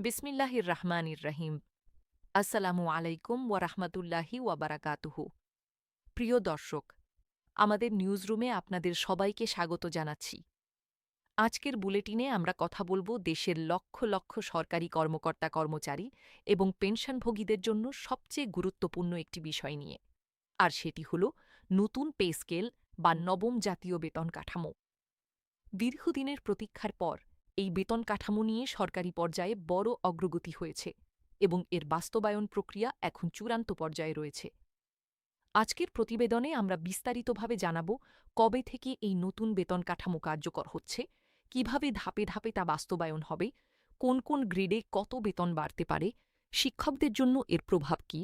বিসমিল্লাহির রহমানির রহিম। আসসালামু আলাইকুম ওয়া রাহমাতুল্লাহি ওয়া বারাকাতুহু। প্রিয় দর্শক, আমাদের নিউজরুমে আপনাদের সবাইকে স্বাগত জানাচ্ছি। আজকের বুলেটিনে আমরা কথা বলবো দেশের লক্ষ লক্ষ সরকারি কর্মকর্তা কর্মচারী এবং পেনশনভোগীদের জন্য সবচেয়ে গুরুত্বপূর্ণ একটি বিষয় নিয়ে। আর সেটি হল নতুন পে স্কেল বা নবম জাতীয় বেতন কাঠামো। দীর্ঘদিনের প্রতীক্ষার পর এই বেতন কাঠামো নিয়ে সরকারি পর্যায়ে বড় অগ্রগতি হয়েছে এবং এর বাস্তবায়ন প্রক্রিয়া এখন চূড়ান্ত পর্যায়ে রয়েছে। আজকের প্রতিবেদনে আমরা বিস্তারিতভাবে জানাব কবে থেকে এই নতুন বেতন কাঠামো কার্যকর হচ্ছে, কিভাবে ধাপে ধাপে তা বাস্তবায়ন হবে, কোন কোন গ্রেডে কত বেতন বাড়তে পারে, শিক্ষকদের জন্য এর প্রভাব কী,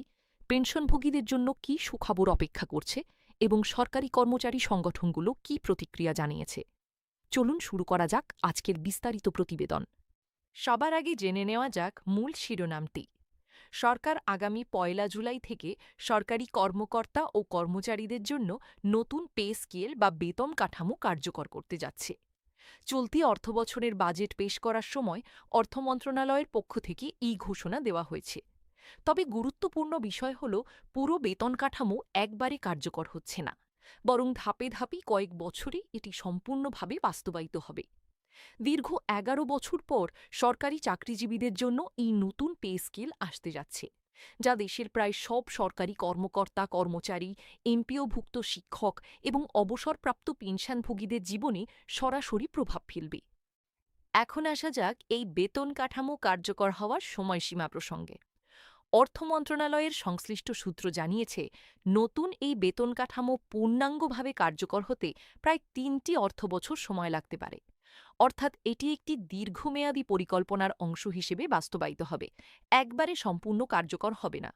পেনশনভোগীদের জন্য কী সুখবর অপেক্ষা করছে এবং সরকারি কর্মচারী সংগঠনগুলো কী প্রতিক্রিয়া জানিয়েছে। চলুন শুরু করা যাক আজকের বিস্তারিত প্রতিবেদন। সবার আগে জেনে নেওয়া যাক মূল শিরোনামটি। সরকার আগামী ১ জুলাই থেকে সরকারি কর্মকর্তা ও কর্মচারীদের জন্য নতুন পে স্কেল বা বেতন কাঠামো কার্যকর করতে যাচ্ছে। চলতি অর্থবছরের বাজেট পেশ করার সময় অর্থ মন্ত্রণালয়ের পক্ষ থেকে এই ঘোষণা দেওয়া হয়েছে। তবে গুরুত্বপূর্ণ বিষয় হল পুরো বেতন কাঠামো একবারে কার্যকর হচ্ছে না, বরং ধাপে ধাপে কয়েক বছরে এটি সম্পূর্ণভাবে বাস্তবায়িত হবে। দীর্ঘ ১১ বছর পর সরকারি চাকরিজীবীদের জন্য এই নতুন পে স্কেল আসতে যাচ্ছে, যা দেশের প্রায় সব সরকারি কর্মকর্তা কর্মচারী, এমপিওভুক্ত শিক্ষক এবং অবসরপ্রাপ্ত পেনশনভোগীদের জীবনে সরাসরি প্রভাব ফেলবে। এখন আসা যাক এই বেতন কাঠামো কার্যকর হওয়ার সময়সীমা প্রসঙ্গে। অর্থ মন্ত্রণালয়ের সংশ্লিষ্ট সূত্র জানিয়েছে, নতুন এই বেতন কাঠামো পূর্ণাঙ্গভাবে কার্যকর হতে প্রায় ৩টি অর্থবছর সময় লাগতে পারে। অর্থাৎ এটি একটি দীর্ঘমেয়াদী পরিকল্পনার অংশ হিসেবে বাস্তবায়িত হবে, একবারে সম্পূর্ণ কার্যকর হবে না।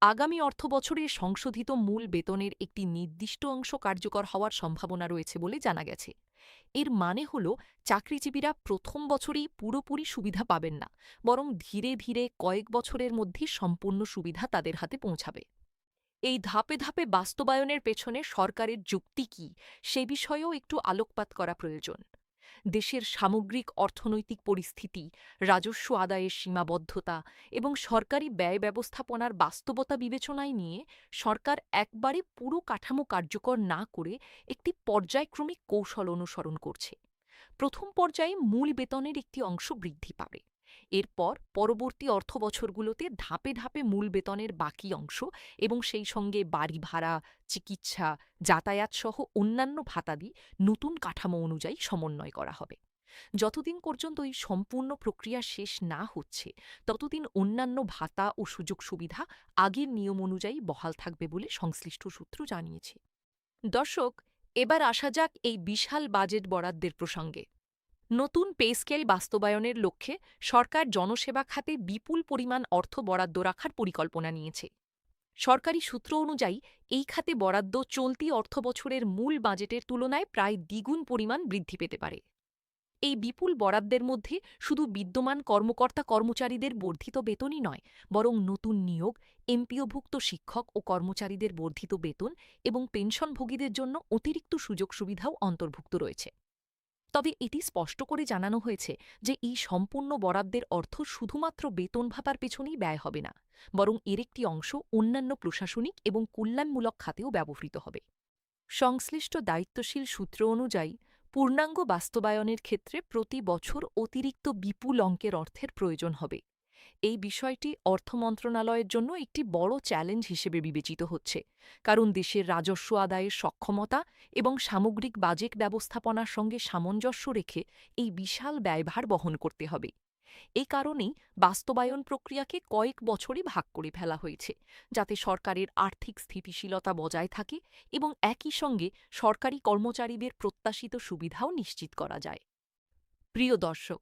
আগামী অর্থবছরে সংশোধিত মূল বেতনের একটি নির্দিষ্ট অংশ কার্যকর হওয়ার সম্ভাবনা রয়েছে বলে জানা গেছে। এর মানে হল চাকরিজীবীরা প্রথম বছরেই পুরোপুরি সুবিধা পাবেন না, বরং ধীরে ধীরে কয়েক বছরের মধ্যে সম্পূর্ণ সুবিধা তাদের হাতে পৌঁছাবে। এই ধাপে ধাপে বাস্তবায়নের পেছনে সরকারের যুক্তি কী, সে বিষয়েও একটু আলোকপাত করা প্রয়োজন। দেশের সামগ্রিক অর্থনৈতিক পরিস্থিতি, রাজস্ব আদায়ের সীমাবদ্ধতা এবং সরকারি ব্যয় ব্যবস্থাপনার বাস্তবতা বিবেচনায় নিয়ে সরকার একবারে পুরো কাঠামো কার্যকর না করে একটি পর্যায়ক্রমিক কৌশল অনুসরণ করছে। প্রথম পর্যায়ে মূল বেতনের একটি অংশ বৃদ্ধি পাবে। এরপর পরবর্তী অর্থবছরগুলোতে ধাপে ধাপে মূল বেতনের বাকি অংশ এবং সেই সঙ্গে বাড়ি ভাড়া, চিকিৎসা, যাতায়াত সহ অন্যান্য ভাতাদি নতুন কাঠামো অনুযায়ী সমন্বয় করা হবে। যতদিন পর্যন্ত এই সম্পূর্ণ প্রক্রিয়া শেষ না হচ্ছে, ততদিন অন্যান্য ভাতা ও সুযোগ সুবিধা আগের নিয়ম অনুযায়ী বহাল থাকবে বলে সংশ্লিষ্ট সূত্র জানিয়েছে। দর্শক, এবার আসা যাক এই বিশাল বাজেট বরাদ্দের প্রসঙ্গে। নতুন পে স্কেল বাস্তবায়নের লক্ষ্যে সরকার জনসেবা খাতে বিপুল পরিমাণ অর্থ বরাদ্দ রাখার পরিকল্পনা নিয়েছে। সরকারি সূত্র অনুযায়ী এই খাতে বরাদ্দ চলতি অর্থবছরের মূল বাজেটের তুলনায় প্রায় দ্বিগুণ পরিমাণ বৃদ্ধি পেতে পারে। এই বিপুল বরাদ্দের মধ্যে শুধু বিদ্যমান কর্মকর্তা কর্মচারীদের বর্ধিত বেতনই নয়, বরং নতুন নিয়োগ, এমপিওভুক্ত শিক্ষক ও কর্মচারীদের বর্ধিত বেতন এবং পেনশনভোগীদের জন্য অতিরিক্ত সুযোগ সুবিধাও অন্তর্ভুক্ত রয়েছে। তবে এটি স্পষ্ট করে জানানো হয়েছে যে এই সম্পূর্ণ বরাদ্দের অর্থ শুধুমাত্র বেতন ভাতার পেছনেই ব্যয় হবে না, বরং এর একটি অংশ অন্যান্য প্রশাসনিক এবং কল্যাণমূলক খাতেও ব্যবহৃত হবে। সংশ্লিষ্ট দায়িত্বশীল সূত্র অনুযায়ী পূর্ণাঙ্গ বাস্তবায়নের ক্ষেত্রে প্রতি বছর অতিরিক্ত বিপুল অঙ্কের অর্থের প্রয়োজন হবে। এই বিষয়টি অর্থ মন্ত্রণালয়ের জন্য একটি বড় চ্যালেঞ্জ হিসেবে বিবেচিত হচ্ছে, কারণ দেশের রাজস্ব আদায়ের সক্ষমতা এবং সামগ্রিক বাজেট ব্যবস্থাপনার সঙ্গে সামঞ্জস্য রেখে এই বিশাল ব্যয়ভার বহন করতে হবে। এই কারণেই বাস্তবায়ন প্রক্রিয়াকে কয়েক বছরে ভাগ করে ফেলা হয়েছে, যাতে সরকারের আর্থিক স্থিতিশীলতা বজায় থাকে এবং একই সঙ্গে সরকারি কর্মচারীদের প্রত্যাশিত সুবিধাও নিশ্চিত করা যায়। প্রিয় দর্শক,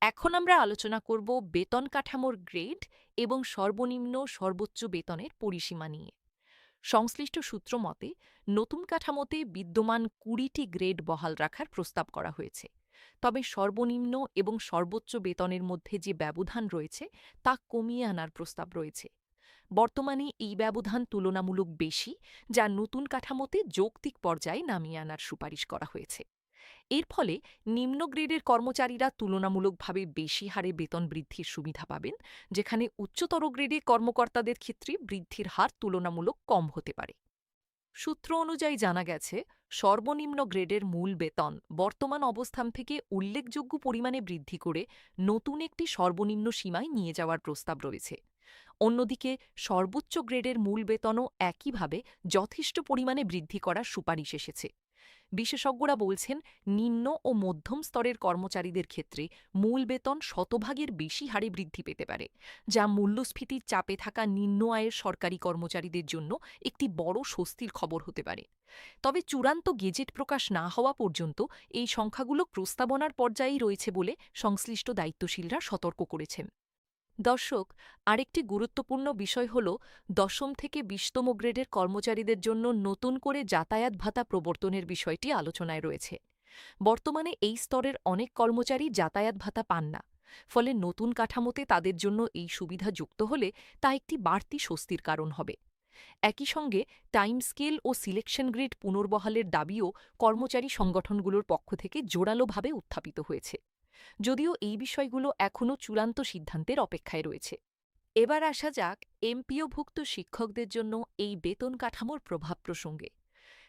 এখন আমরা আলোচনা করব বেতন কাঠামোর গ্রেড এবং সর্বনিম্ন সর্বোচ্চ বেতনের পরিসীমা নিয়ে। সংশ্লিষ্ট সূত্র মতে, নতুন কাঠামোতে বিদ্যমান ২০টি গ্রেড বহাল রাখার প্রস্তাব করা হয়েছে। তবে সর্বনিম্ন এবং সর্বোচ্চ বেতনের মধ্যে যে ব্যবধান রয়েছে তা কমিয়ে আনার প্রস্তাব রয়েছে। বর্তমানে এই ব্যবধান তুলনামূলক বেশি, যা নতুন কাঠামোতে যৌক্তিক পর্যায়ে নামিয়ে আনার সুপারিশ করা হয়েছে। এর ফলে নিম্ন গ্রেডের কর্মচারীরা তুলনামূলকভাবে বেশি হারে বেতন বৃদ্ধির সুবিধা পাবেন, যেখানে উচ্চতর গ্রেডের কর্মকর্তাদের ক্ষেত্রে বৃদ্ধির হার তুলনামূলক কম হতে পারে। সূত্র অনুযায়ী জানা গেছে, সর্বনিম্ন গ্রেডের মূল বেতন বর্তমান অবস্থান থেকে উল্লেখযোগ্য পরিমাণে বৃদ্ধি করে নতুন একটি সর্বনিম্ন সীমায় নিয়ে যাওয়ার প্রস্তাব রয়েছে। অন্যদিকে সর্বোচ্চ গ্রেডের মূল বেতনও একইভাবে যথেষ্ট পরিমাণে বৃদ্ধি করার সুপারিশ এসেছে। বিশেষজ্ঞরা বলছেন, নিম্ন ও মধ্যম স্তরের কর্মচারীদের ক্ষেত্রে মূল বেতন শতভাগের বেশি হারে বৃদ্ধি পেতে পারে, যা মূল্যস্ফীতির চাপে থাকা নিম্ন আয়ের সরকারি কর্মচারীদের জন্য একটি বড় স্বস্তির খবর হতে পারে। তবে চূড়ান্ত গেজেট প্রকাশ না হওয়া পর্যন্ত এই সংখ্যাগুলো প্রস্তাবনার পর্যায়েই রয়েছে বলে সংশ্লিষ্ট দায়িত্বশীলরা সতর্ক করেছেন। দর্শক, আরেকটি গুরুত্বপূর্ণ বিষয় হল, দশম থেকে ২০তম গ্রেডের কর্মচারীদের জন্য নতুন করে যাতায়াত ভাতা প্রবর্তনের বিষয়টি আলোচনায় রয়েছে। বর্তমানে এই স্তরের অনেক কর্মচারী যাতায়াত ভাতা পান না। ফলে নতুন কাঠামোতে তাদের জন্য এই সুবিধা যুক্ত হলে তা একটি বাড়তি স্বস্তির কারণ হবে। একই সঙ্গে টাইম স্কেল ও সিলেকশন গ্রেড পুনর্বহালের দাবিও কর্মচারী সংগঠনগুলোর পক্ষ থেকে জোরালোভাবে উত্থাপিত হয়েছে, যদিও এই বিষয়গুলো এখনও চূড়ান্ত সিদ্ধান্তের অপেক্ষায় রয়েছে। এবার আসা যাক এমপিওভুক্ত শিক্ষকদের জন্য এই বেতন কাঠামোর প্রভাব প্রসঙ্গে।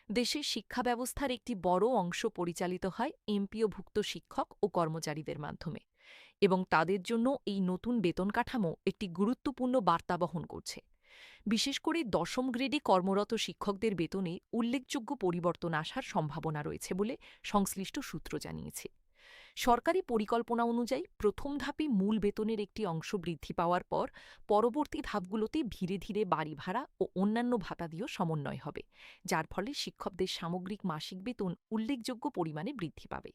দেশের শিক্ষা ব্যবস্থার একটি বড় অংশ পরিচালিত হয় এমপিওভুক্ত শিক্ষক ও কর্মচারীদের মাধ্যমে, এবং তাদের জন্য এই নতুন বেতন কাঠামো একটি গুরুত্বপূর্ণ বার্তা বহন করছে। বিশেষ করে দশম গ্রেডে কর্মরত শিক্ষকদের বেতনে উল্লেখযোগ্য পরিবর্তন আসার সম্ভাবনা রয়েছে বলে সংশ্লিষ্ট সূত্র জানিয়েছে। সরকারি পরিকল্পনা অনুযায়ী প্রথম ধাপে মূল বেতনের একটি অংশ বৃদ্ধি পাওয়ার পর পরবর্তী ধাপগুলোতে ধীরে ধীরে বাড়ি ভাড়া ও অন্যান্য ভাতা দিয়েও সমন্বয় হবে, যার ফলে শিক্ষকদের সামগ্রিক মাসিক বেতন উল্লেখযোগ্য পরিমাণে বৃদ্ধি পাবে।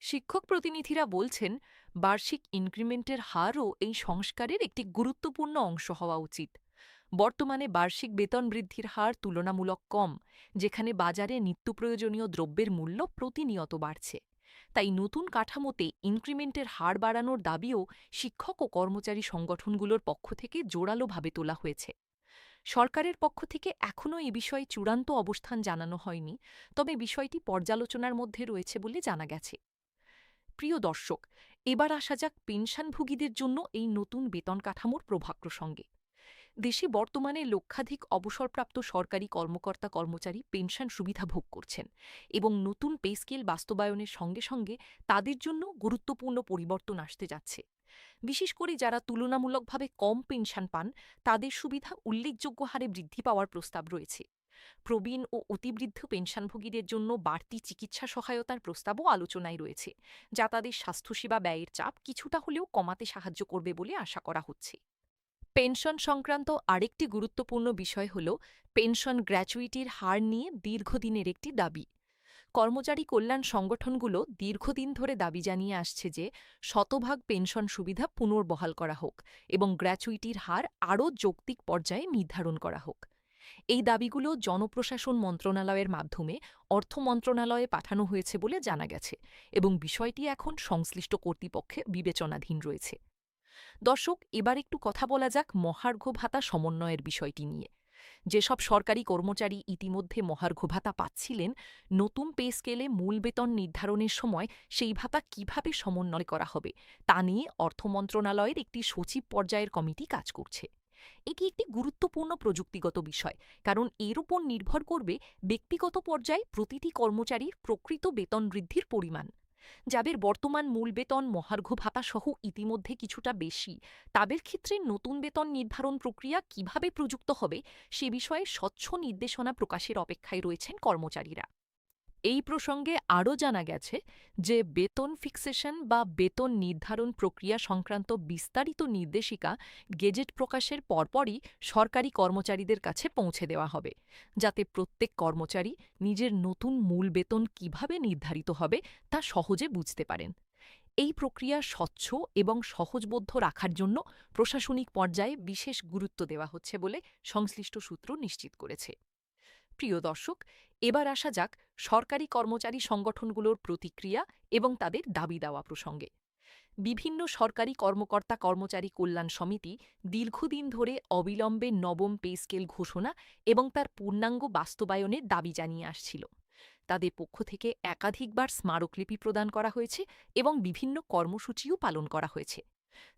শিক্ষক প্রতিনিধিরা বলছেন, বার্ষিক ইনক্রিমেন্টের হারও এই সংস্কারের একটি গুরুত্বপূর্ণ অংশ হওয়া উচিত। বর্তমানে বার্ষিক বেতন বৃদ্ধির হার তুলনামূলক কম, যেখানে বাজারে নিত্যপ্রয়োজনীয় দ্রব্যের মূল্য প্রতিনিয়ত বাড়ছে। তাই নতুন কাঠামোতে ইনক্রিমেন্টের হার বাড়ানোর দাবিও শিক্ষক ও কর্মচারী সংগঠনগুলোর পক্ষ থেকে জোরালোভাবে তোলা হয়েছে। সরকারের পক্ষ থেকে এখনও এ বিষয়ে চূড়ান্ত অবস্থান জানানো হয়নি, তবে বিষয়টি পর্যালোচনার মধ্যে রয়েছে বলে জানা গেছে। প্রিয় দর্শক, এবার আসা যাক পেনশনভোগীদের জন্য এই নতুন বেতন কাঠামোর প্রভাব প্রসঙ্গে। দেশে বর্তমানে লক্ষাধিক অবসরপ্রাপ্ত সরকারি কর্মকর্তা কর্মচারী পেনশন সুবিধা ভোগ করছেন, এবং নতুন পে স্কেল বাস্তবায়নের সঙ্গে সঙ্গে তাদের জন্য গুরুত্বপূর্ণ পরিবর্তন আসতে যাচ্ছে। বিশেষ করে যারা তুলনামূলকভাবে কম পেনশন পান, তাদের সুবিধা উল্লেখযোগ্য হারে বৃদ্ধি পাওয়ার প্রস্তাব রয়েছে। প্রবীণ ও অতিবৃদ্ধ পেনশনভোগীদের জন্য বাড়তি চিকিৎসা সহায়তার প্রস্তাবও আলোচনায় রয়েছে, যা তাদের স্বাস্থ্যসেবা ব্যয়ের চাপ কিছুটা হলেও কমাতে সাহায্য করবে বলে আশা করা হচ্ছে। পেনশন সংক্রান্ত আরেকটি গুরুত্বপূর্ণ বিষয় হল পেনশন গ্র্যাচুইটির হার নিয়ে দীর্ঘদিনের একটি দাবি। কর্মচারী কল্যাণ সংগঠনগুলো দীর্ঘদিন ধরে দাবি জানিয়ে আসছে যে শতভাগ পেনশন সুবিধা পুনর্বহাল করা হোক এবং গ্র্যাচুইটির হার আরও যৌক্তিক পর্যায়ে নির্ধারণ করা হোক। এই দাবিগুলো জনপ্রশাসন মন্ত্রণালয়ের মাধ্যমে অর্থ মন্ত্রণালয়ে পাঠানো হয়েছে বলে জানা গেছে, এবং বিষয়টি এখন সংশ্লিষ্ট কর্তৃপক্ষে বিবেচনাধীন রয়েছে। দর্শক, এবার একটু কথা বলা যাক মহার্ঘ ভাতা সমন্বয়ের বিষয়টি নিয়ে। যেসব সরকারি কর্মচারী ইতিমধ্যে মহার্ঘ ভাতা পাচ্ছিলেন, নতুন পে স্কেলে মূল বেতন নির্ধারণের সময় সেই ভাতা কিভাবে সমন্বয় করা হবে তা নিয়ে অর্থ মন্ত্রণালয়ের একটি সচিব পর্যায়ের কমিটি কাজ করছে। এটি একটি গুরুত্বপূর্ণ প্রযুক্তিগত বিষয়, কারণ এর উপর নির্ভর করবে ব্যক্তিগত পর্যায়ে প্রতিটি কর্মচারীর প্রকৃত বেতন বৃদ্ধির পরিমাণ। যাদের বর্তমান মূল বেতন মহার্ঘ ভাতা সহ ইতিমধ্যে কিছুটা বেশি, তাদের ক্ষেত্রে নতুন বেতন নির্ধারণ প্রক্রিয়া কিভাবে প্রযুক্ত হবে সে বিষয়ে স্বচ্ছ নির্দেশনা প্রকাশের অপেক্ষায় রয়েছেন কর্মচারীরা। এই প্রসঙ্গে আরও জানা গেছে যে বেতন ফিক্সেশন বা বেতন নির্ধারণ প্রক্রিয়া সংক্রান্ত বিস্তারিত নির্দেশিকা গেজেট প্রকাশের পরপরই সরকারি কর্মচারীদের কাছে পৌঁছে দেওয়া হবে, যাতে প্রত্যেক কর্মচারী নিজের নতুন মূল বেতন কিভাবে নির্ধারিত হবে তা সহজে বুঝতে পারেন। এই প্রক্রিয়া স্বচ্ছ এবং সহজবোধ্য রাখার জন্য প্রশাসনিক পর্যায়ে বিশেষ গুরুত্ব দেওয়া হচ্ছে বলে সংশ্লিষ্ট সূত্র নিশ্চিত করেছে। প্রিয় দর্শক, এবার আসা যাক সরকারি কর্মচারী সংগঠনগুলোর প্রতিক্রিয়া এবং তাদের দাবি দেওয়া প্রসঙ্গে। বিভিন্ন সরকারি কর্মকর্তা কর্মচারী কল্যাণ সমিতি দীর্ঘদিন ধরে অবিলম্বে নবম পে স্কেল ঘোষণা এবং তার পূর্ণাঙ্গ বাস্তবায়নের দাবি জানিয়ে আসছিল। তাদের পক্ষ থেকে একাধিকবার স্মারকলিপি প্রদান করা হয়েছে এবং বিভিন্ন কর্মসূচিও পালন করা হয়েছে।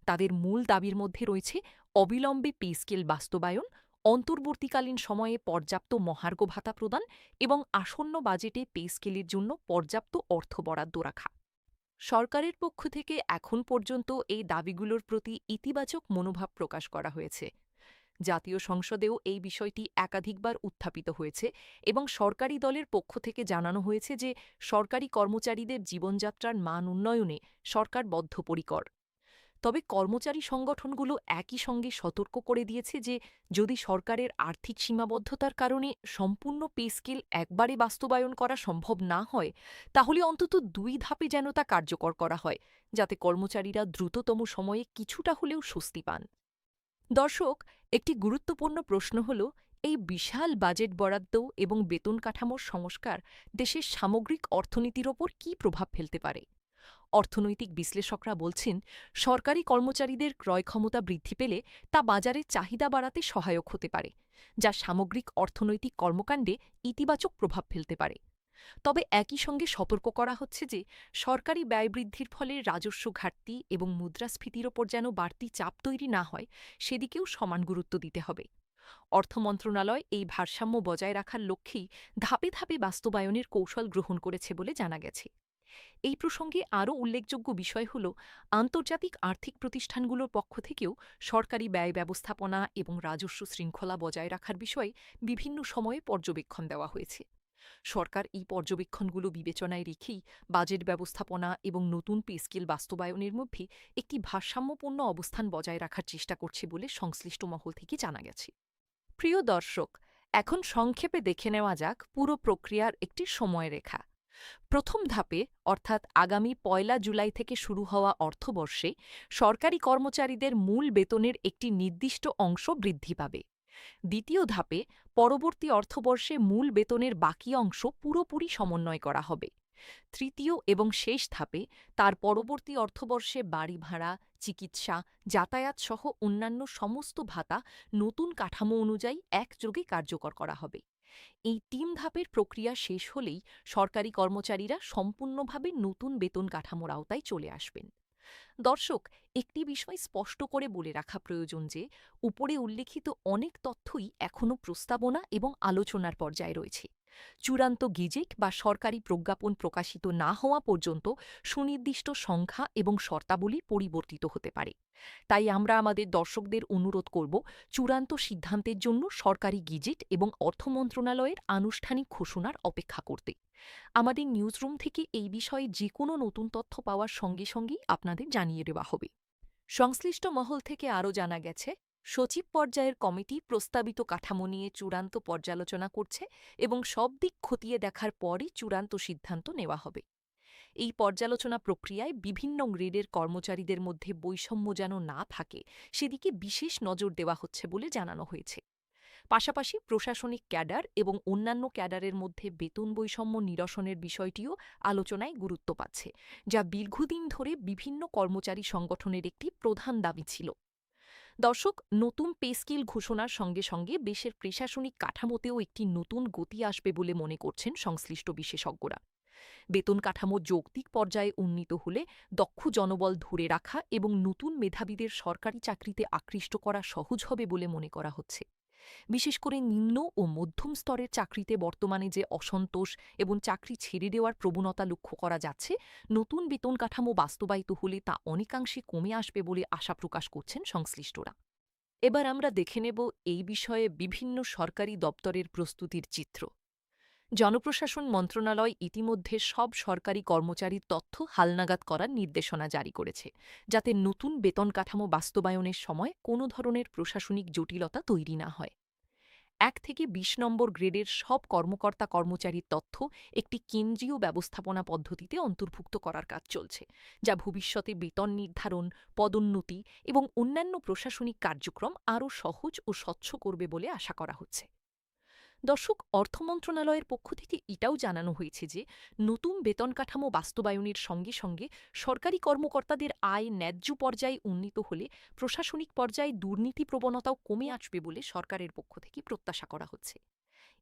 তাদের মূল দাবির মধ্যে রয়েছে অবিলম্বে পে স্কেল বাস্তবায়ন, অন্তর্বর্তীকালীন সময়ে পর্যাপ্ত মহার্ঘ ভাতা প্রদান এবং আসন্ন বাজেটে পে স্কেলের জন্য পর্যাপ্ত অর্থ বরাদ্দ রাখা। সরকারের পক্ষ থেকে এখন পর্যন্ত এই দাবিগুলোর প্রতি ইতিবাচক মনোভাব প্রকাশ করা হয়েছে। জাতীয় সংসদেও এই বিষয়টি একাধিকবার উত্থাপিত হয়েছে এবং সরকারি দলের পক্ষ থেকে জানানো হয়েছে যে সরকারি কর্মচারীদের জীবনযাত্রার মান উন্নয়নে সরকার বদ্ধপরিকর। তবে কর্মচারী সংগঠনগুলো একই সঙ্গে সতর্ক করে দিয়েছে যে যদি সরকারের আর্থিক সীমাবদ্ধতার কারণে সম্পূর্ণ পে স্কেল একবারে বাস্তবায়ন করা সম্ভব না হয়, তাহলে অন্তত ২ ধাপে যেন তা কার্যকর করা হয়, যাতে কর্মচারীরা দ্রুততম সময়ে কিছুটা হলেও স্বস্তি পান। দর্শক, একটি গুরুত্বপূর্ণ প্রশ্ন হল, এই বিশাল বাজেট বরাদ্দ এবং বেতন কাঠামোর সংস্কার দেশের সামগ্রিক অর্থনীতির ওপর কী প্রভাব ফেলতে পারে। অর্থনৈতিক বিশ্লেষকরা বলছেন, সরকারি কর্মচারীদের ক্রয় ক্ষমতা বৃদ্ধি পেলে তা বাজারের চাহিদা বাড়াতে সহায়ক হতে পারে, যা সামগ্রিক অর্থনৈতিক কর্মকাণ্ডে ইতিবাচক প্রভাব ফেলতে পারে। তবে একই সঙ্গে সতর্ক করা হচ্ছে যে সরকারি ব্যয় বৃদ্ধির ফলে রাজস্ব ঘাটতি এবং মুদ্রাস্ফীতির ওপর যেন বাড়তি চাপ তৈরি না হয়, সেদিকেও সমান গুরুত্ব দিতে হবে। অর্থ মন্ত্রণালয় এই ভারসাম্য বজায় রাখার লক্ষ্যেই ধাপে ধাপে বাস্তবায়নের কৌশল গ্রহণ করেছে বলে জানা গেছে। এই প্রসঙ্গে আরও উল্লেখযোগ্য বিষয় হল, আন্তর্জাতিক আর্থিক প্রতিষ্ঠানগুলোর পক্ষ থেকেও সরকারি ব্যয় ব্যবস্থাপনা এবং রাজস্ব শৃঙ্খলা বজায় রাখার বিষয়ে বিভিন্ন সময়ে পর্যবেক্ষণ দেওয়া হয়েছে। সরকার এই পর্যবেক্ষণগুলো বিবেচনায় রেখেই বাজেট ব্যবস্থাপনা এবং নতুন পে স্কেল বাস্তবায়নের মধ্যে একটি ভারসাম্যপূর্ণ অবস্থান বজায় রাখার চেষ্টা করছে বলে সংশ্লিষ্ট মহল থেকে জানা গেছে। প্রিয় দর্শক, এখন সংক্ষেপে দেখে নেওয়া যাক পুরো প্রক্রিয়ার একটি সময়রেখা। প্রথম ধাপে, অর্থাৎ আগামী ১ জুলাই থেকে শুরু হওয়া অর্থবর্ষে সরকারি কর্মচারীদের মূল বেতনের একটি নির্দিষ্ট অংশ বৃদ্ধি পাবে। দ্বিতীয় ধাপে, পরবর্তী অর্থবর্ষে মূল বেতনের বাকি অংশ পুরোপুরি সমন্বয় করা হবে। তৃতীয় এবং শেষ ধাপে, তার পরবর্তী অর্থবর্ষে বাড়ি ভাড়া, চিকিৎসা, যাতায়াত সহ অন্যান্য সমস্ত ভাতা নতুন কাঠামো অনুযায়ী একযোগে কার্যকর করা হবে। এই ৩ ধাপের প্রক্রিয়া শেষ হলেই সরকারি কর্মচারীরা সম্পূর্ণভাবে নতুন বেতন কাঠামোর আওতায় চলে আসবেন। দর্শক, একটি বিষয় স্পষ্ট করে বলে রাখা প্রয়োজন যে উপরে উল্লেখিত অনেক তথ্যই এখনও প্রস্তাবনা এবং আলোচনার পর্যায়ে রয়েছে। চূড়ান্ত গেজেট বা সরকারি প্রজ্ঞাপন প্রকাশিত না হওয়া পর্যন্ত সুনির্দিষ্ট সংখ্যা এবং শর্তাবলী পরিবর্তিত হতে পারে। তাই আমরা আমাদের দর্শকদের অনুরোধ করব, চূড়ান্ত সিদ্ধান্তের জন্য সরকারি গেজেট এবং অর্থ মন্ত্রণালয়ের আনুষ্ঠানিক ঘোষণার অপেক্ষা করতে। আমাদের নিউজরুম থেকে এই বিষয়ে যে কোনো নতুন তথ্য পাওয়ার সঙ্গে সঙ্গেই আপনাদের জানিয়ে দেওয়া হবে। সংশ্লিষ্ট মহল থেকে আরও জানা গেছে, সচিব পর্যায়ের কমিটি প্রস্তাবিত কাঠামো নিয়ে চূড়ান্ত পর্যালোচনা করছে এবং সব দিক খতিয়ে দেখার পরই চূড়ান্ত সিদ্ধান্ত নেওয়া হবে। এই পর্যালোচনা প্রক্রিয়ায় বিভিন্ন গ্রেডের কর্মচারীদের মধ্যে বৈষম্য যেন না থাকে, সেদিকে বিশেষ নজর দেওয়া হচ্ছে বলে জানানো হয়েছে। পাশাপাশি প্রশাসনিক ক্যাডার এবং অন্যান্য ক্যাডারের মধ্যে বেতন বৈষম্য নিরসনের বিষয়টিও আলোচনায় গুরুত্ব পাচ্ছে, যা দীর্ঘদিন ধরে বিভিন্ন কর্মচারী সংগঠনের একটি প্রধান দাবি ছিল। দর্শক, নতুন পে স্কেল ঘোষণার সঙ্গে সঙ্গে দেশের প্রশাসনিক কাঠামোতেও একটি নতুন গতি আসবে বলে মনে করছেন সংশ্লিষ্ট বিশেষজ্ঞরা। বেতন কাঠামো যৌক্তিক পর্যায়ে উন্নীত হলে দক্ষ জনবল ধরে রাখা এবং নতুন মেধাবীদের সরকারি চাকরিতে আকৃষ্ট করা সহজ হবে বলে মনে করা হচ্ছে। বিশেষ করে নিম্ন ও মধ্যম স্তরের চাকরিতে বর্তমানে যে অসন্তোষ এবং চাকরি ছেড়ে দেওয়ার প্রবণতা লক্ষ্য করা যাচ্ছে, নতুন বেতন কাঠামো বাস্তবায়িত হলে তা অনেকাংশে কমে আসবে বলে আশা প্রকাশ করছেন সংশ্লিষ্টরা। এবার আমরা দেখে নেব এই বিষয়ে বিভিন্ন সরকারি দপ্তরের প্রস্তুতির চিত্র। জনপ্রশাসন মন্ত্রণালয় ইতিমধ্যে সব সরকারি কর্মচারীর তথ্য হালনাগাদ করার নির্দেশনা জারি করেছে, যাতে নতুন বেতন কাঠামো বাস্তবায়নের সময় কোনো ধরনের প্রশাসনিক জটিলতা তৈরি না হয়। ১ থেকে ২০ নম্বর গ্রেডের সব কর্মকর্তা কর্মচারীর তথ্য একটি কেন্দ্রীয় ব্যবস্থাপনা পদ্ধতিতে অন্তর্ভুক্ত করার কাজ চলছে, যা ভবিষ্যতে বেতন নির্ধারণ, পদোন্নতি এবং অন্যান্য প্রশাসনিক কার্যক্রম আরও সহজ ও স্বচ্ছ করবে বলে আশা করা হচ্ছে। দর্শক, অর্থ মন্ত্রণালয়ের পক্ষ থেকে এটাও জানানো হয়েছে যে নতুন বেতন কাঠামো বাস্তবায়নের সঙ্গে সঙ্গে সরকারি কর্মকর্তাদের আয় ন্যায্য পর্যায়ে উন্নীত হলে প্রশাসনিক পর্যায়ে দুর্নীতি প্রবণতাও কমে আসবে বলে সরকারের পক্ষ থেকে প্রত্যাশা করা হচ্ছে।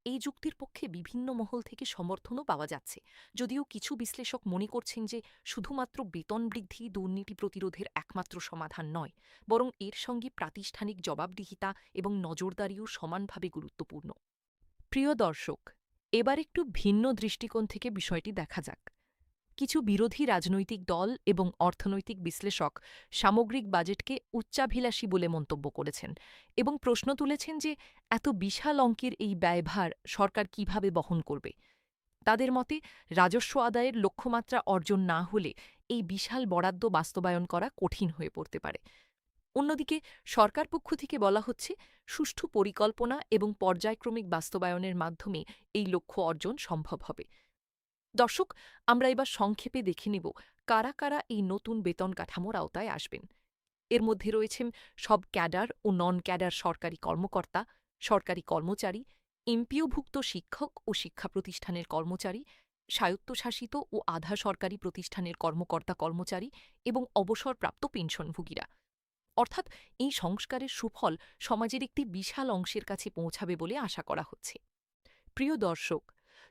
এই যুক্তির পক্ষে বিভিন্ন মহল থেকে সমর্থনও পাওয়া যাচ্ছে, যদিও কিছু বিশ্লেষক মনে করছেন যে শুধুমাত্র বেতন বৃদ্ধি দুর্নীতি প্রতিরোধের একমাত্র সমাধান নয়, বরং এর সঙ্গে প্রাতিষ্ঠানিক জবাবদিহিতা এবং নজরদারিও সমানভাবে গুরুত্বপূর্ণ। প্রিয় দর্শক, এবার একটু ভিন্ন দৃষ্টিকোণ থেকে বিষয়টি দেখা যাক। কিছু বিরোধী রাজনৈতিক দল এবং অর্থনৈতিক বিশ্লেষক সামগ্রিক বাজেটকে উচ্চাভিলাষী বলে মন্তব্য করেছেন এবং প্রশ্ন তুলেছেন যে এত বিশাল অঙ্কের এই ব্যয়ভার সরকার কিভাবে বহন করবে। তাদের মতে, রাজস্ব আদায়ের লক্ষ্যমাত্রা অর্জন না হলে এই বিশাল বরাদ্দ বাস্তবায়ন করা কঠিন হয়ে পড়তে পারে। অন্যদিকে সরকার পক্ষ থেকে বলা হচ্ছে, সুষ্ঠু পরিকল্পনা এবং পর্যায়ক্রমিক বাস্তবায়নের মাধ্যমে এই লক্ষ্য অর্জন সম্ভব হবে। দর্শক, আমরা এবার সংক্ষেপে দেখে নেব কারা কারা এই নতুন বেতন কাঠামোর আওতায় আসবেন। এর মধ্যে রয়েছেন সব ক্যাডার ও নন ক্যাডার সরকারি কর্মকর্তা, সরকারি কর্মচারী, এমপিওভুক্ত শিক্ষক ও শিক্ষা প্রতিষ্ঠানের কর্মচারী, স্বায়ত্তশাসিত ও আধা সরকারি প্রতিষ্ঠানের কর্মকর্তা কর্মচারী এবং অবসরপ্রাপ্ত পেনশনভোগীরা। অর্থাৎ এই সংস্কারের সুফল সমাজের একটি বিশাল অংশের কাছে পৌঁছাবে বলে আশা করা হচ্ছে। প্রিয় দর্শক,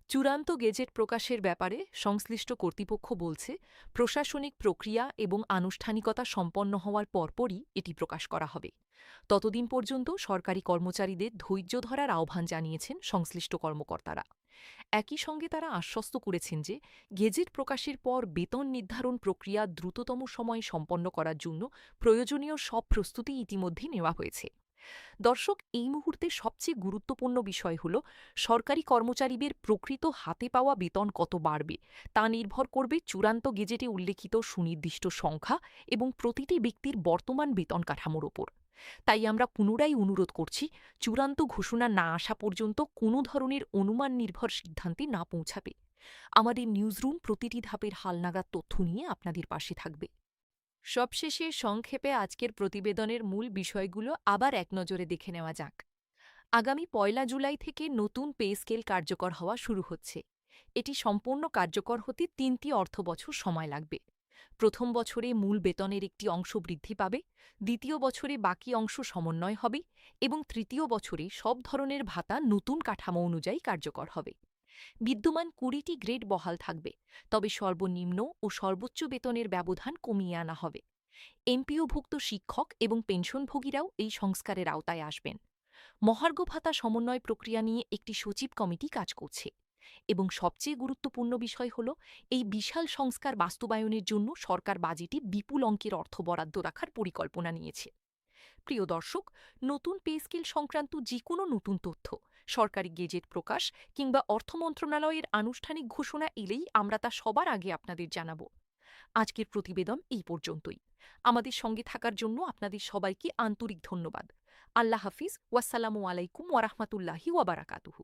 চূড়ান্ত গেজেট প্রকাশের ব্যাপারে সংশ্লিষ্ট কর্তৃপক্ষ বলছে, প্রশাসনিক প্রক্রিয়া এবং আনুষ্ঠানিকতা সম্পন্ন হওয়ার পরপরই এটি প্রকাশ করা হবে। ততদিন পর্যন্ত সরকারি কর্মচারীদের ধৈর্য ধরার আহ্বান জানিয়েছেন সংশ্লিষ্ট কর্মকর্তারা। একই সঙ্গে তারা আশ্বস্ত করেছেন যে গেজেট প্রকাশের পর বেতন নির্ধারণ প্রক্রিয়া দ্রুততম সময়ে সম্পন্ন করার জন্য প্রয়োজনীয় সব প্রস্তুতি ইতিমধ্যেই নেওয়া হয়েছে। দর্শক, এই মুহূর্তে সবচেয়ে গুরুত্বপূর্ণ বিষয় হল সরকারি কর্মচারীদের প্রকৃত হাতে পাওয়া বেতন কত বাড়বে তা নির্ভর করবে চূড়ান্ত গেজেটে উল্লেখিত সুনির্দিষ্ট সংখ্যা এবং প্রতিটি ব্যক্তির বর্তমান বেতন কাঠামোর ওপর। তাই আমরা পুনরায় অনুরোধ করছি, চূড়ান্ত ঘোষণা না আসা পর্যন্ত কোনো ধরনের অনুমান নির্ভর সিদ্ধান্তে না পৌঁছাবে। আমাদের নিউজরুম প্রতিটি ধাপের হালনাগাদ তথ্য নিয়ে আপনাদের পাশে থাকবে। সবশেষে সংক্ষেপে আজকের প্রতিবেদনের মূল বিষয়গুলো আবার এক নজরে দেখে নেওয়া যাক। আগামী ১ জুলাই থেকে নতুন পে স্কেল কার্যকর হওয়া শুরু হচ্ছে। এটি সম্পূর্ণ কার্যকর হতে ৩টি অর্থবছর সময় লাগবে। প্রথম বছরে মূল বেতনের একটি অংশ বৃদ্ধি পাবে, দ্বিতীয় বছরে বাকি অংশ সমন্বয় হবে এবং তৃতীয় বছরে সব ধরনের ভাতা নতুন কাঠামো অনুযায়ী কার্যকর হবে। বিদ্যমান ২০টি গ্রেড বহাল থাকবে, তবে সর্বনিম্ন ও সর্বোচ্চ বেতনের ব্যবধান কমিয়ে আনা হবে। এমপিওভুক্ত শিক্ষক এবং পেনশনভোগীরাও এই সংস্কারের আওতায় আসবেন। মহার্ঘ ভাতা সমন্বয় প্রক্রিয়া নিয়ে একটি সচিব কমিটি কাজ করছে এবং সবচেয়ে গুরুত্বপূর্ণ বিষয় হল, এই বিশাল সংস্কার বাস্তবায়নের জন্য সরকার বাজেটে বিপুল অঙ্কের অর্থ বরাদ্দ রাখার পরিকল্পনা নিয়েছে। প্রিয় দর্শক, নতুন পে স্কেল সংক্রান্ত যে কোনো নতুন তথ্য, সরকারি গেজেট প্রকাশ কিংবা অর্থ মন্ত্রণালয়ের আনুষ্ঠানিক ঘোষণা এলেই আমরা তা সবার আগে আপনাদের জানাব। আজকের প্রতিবেদন এই পর্যন্তই। আমাদের সঙ্গে থাকার জন্য আপনাদের সবাইকে আন্তরিক ধন্যবাদ। আল্লাহ হাফিজ, ওয়াসসালামু আলাইকুম ওয়ারাহমাতুল্লাহি ওয়াবারাকাতুহু।